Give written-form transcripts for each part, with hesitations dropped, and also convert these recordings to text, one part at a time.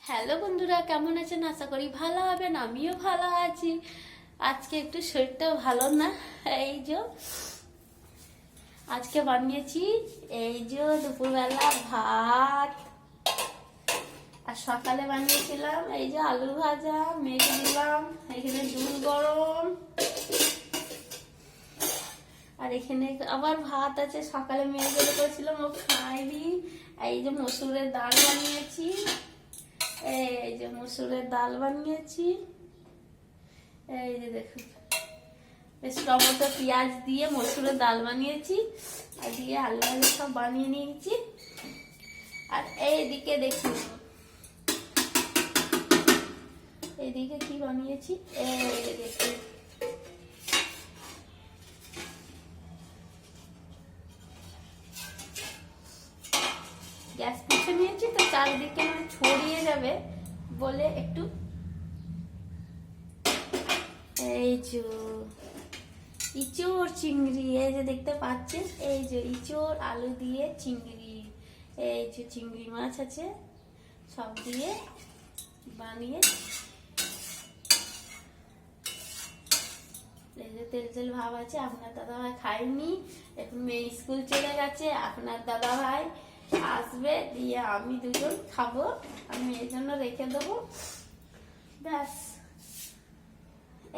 Hello বন্ধুরা, কেমন আছেন? আশা করি ভালো হবেন। আমিও ভালো আছি। আজকে একটু শরীরটা ভালো না। এই যে আজকে বানিয়েছি এই যে দুপুরবেলা ভাত, আর সকালে বানিয়েছিলাম এই যে আলু ভাজা, মেখে দিলাম এখানে দুধ গরম, আর এখানে আবার ভাত আছে। সকালে মেয়ে গেলে করেছিলাম, ও খাইনি। এই যে মসুরের ডাল বানিয়েছি, এই যে মসুরের ডাল বানিয়েছি। এই যে দেখুন, বেশ টমেটো পেঁয়াজ দিয়ে মসুরের ডাল বানিয়েছি, আর দিয়ে আলু আলু সব বানিয়ে নিয়েছি। আর এইদিকে দেখুন, এইদিকে কি বানিয়েছি, এই দেখুন গ্যাস মুছে নিয়েছি, তো চারিদিকে ছড়িয়ে যাবে বলে একটু এই যে ইঁচড় চিংড়ি, এই যে দেখতে পাচ্ছেন, এই যে ইঁচড় আলু দিয়ে চিংড়ি, এই যে চিংড়ি মাছ আছে, সব দিয়ে বানিয়ে এই যে তেল তেল ভাব আছে। আপনার দাদা ভাই খায়নি, এখন মেয়ে স্কুল চলে গেছে। আপনার দাদা ভাই আসবে, দিয়ে আমি দুজন খাবো। আমি এই জন্য রেখে দেবো, ব্যাস।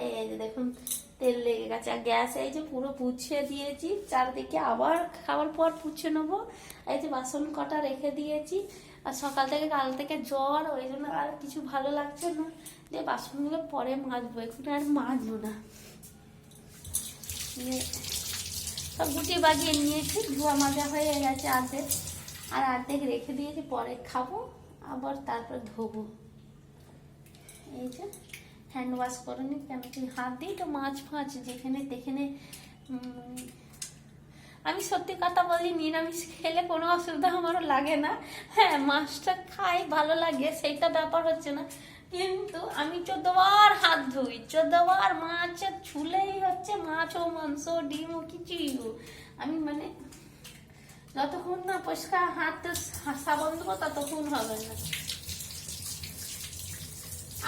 এই যে দেখুন তেল লেগে গেছে, আর গ্যাস এই যে পুরো পুছিয়ে দিয়েছি চারদিকে, আবার খাওয়ার পর পুছে নেবো। এই যে বাসন কটা রেখে দিয়েছি, আর সকাল থেকে কাল থেকে জ্বর, ওই জন্য আর কিছু ভালো লাগছে না, যে বাসনগুলো পরে মাজবো, এখন আর মাজবো না। সব গুটিয়ে বাজিয়ে নিয়েছি, ধোয়া মাজা হয়ে গেছে আর্ধেক, আর অর্ধেক রেখে দিয়েছি, পরে খাবো আবার তারপর ধোবো। এই যে হ্যান্ড ওয়াশ করে নি, কেন কি হাত দিই তো মাছ ফাছ যেখানে তেখানে। আমি সত্যি কথা বলি, নিরামিষ খেলে কোনো অসুবিধা আমারও লাগে না। হ্যাঁ, মাছটা খাই, ভালো লাগে, সেইটা ব্যাপার হচ্ছে না, কিন্তু আমি 14 বার হাত ধুই, 14 বার মাছ ছুলেই হচ্ছে, মাছ ও মাংস ডিম ও কিছুই আমি মানে যতক্ষণ না পরিষ্কার হাত সাবান দেবো ততক্ষণ হবে না।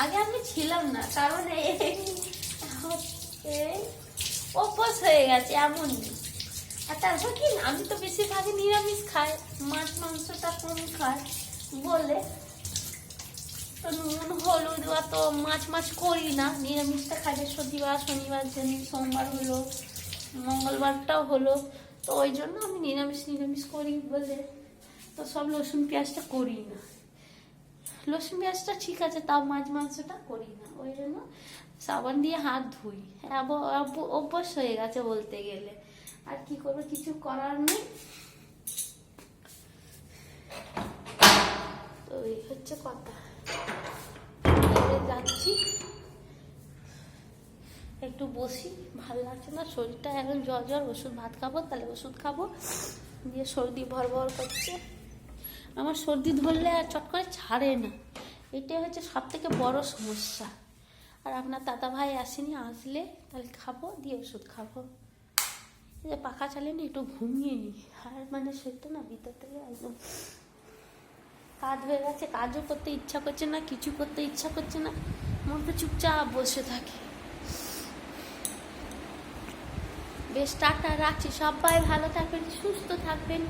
আগে আমি ছিলাম না, কারণ অভ্যাস হয়ে গেছে এমনই। আর তারপর কি, আমি তো বেশিরভাগই নিরামিষ খাই, মাছ মাংসটা কম খাই বলে তো নুন হলুদ অত মাছ মাছ করি না, নিরামিষটা খাই। বৃহস্পতিবার শনিবার সোমবার হলো, মঙ্গলবারটাও হলো, তো ওই জন্য আমি নিরামিষ করি বলে তো সব রসুন পেঁয়াজটা করি না। রসুন পেঁয়াজটা ঠিক আছে, তাও মাছ মাংসটা করি না, ওই জন্য সাবান দিয়ে হাত ধুই। অভ্যাস হয়ে গেছে বলতে গেলে, আর কি করবো, কিছু করার নেই। তো এই হচ্ছে কথা। যাচ্ছি, একটু বসি, ভালো লাগছে না শরীরটা, এখন জ্বর ওষুধ, ভাত খাবো, তাহলে ওষুধ খাবো, দিয়ে সর্দি ভর করছে। আমার সর্দি ধরলে আর চট করে ছাড়ে না, এটাই হচ্ছে সব থেকে বড় সমস্যা। আর আপনার দাদা ভাই আসেনি, আসলে তাহলে খাবো, দিয়ে ওষুধ খাবো। যে পাখা চালিয়ে নি, একটু ঘুমিয়ে নি, আর মানে শরীরটা না ভিতর থেকে একদম কাজ হয়ে গেছে, কাজও করতে ইচ্ছা করছে না, কিছু করতে ইচ্ছা করছে না, মনটা চুপচাপ বসে থাকে। বেশ, টাটা, রাখছি। সবাই ভালো থাকবেন, সুস্থ থাকবেন।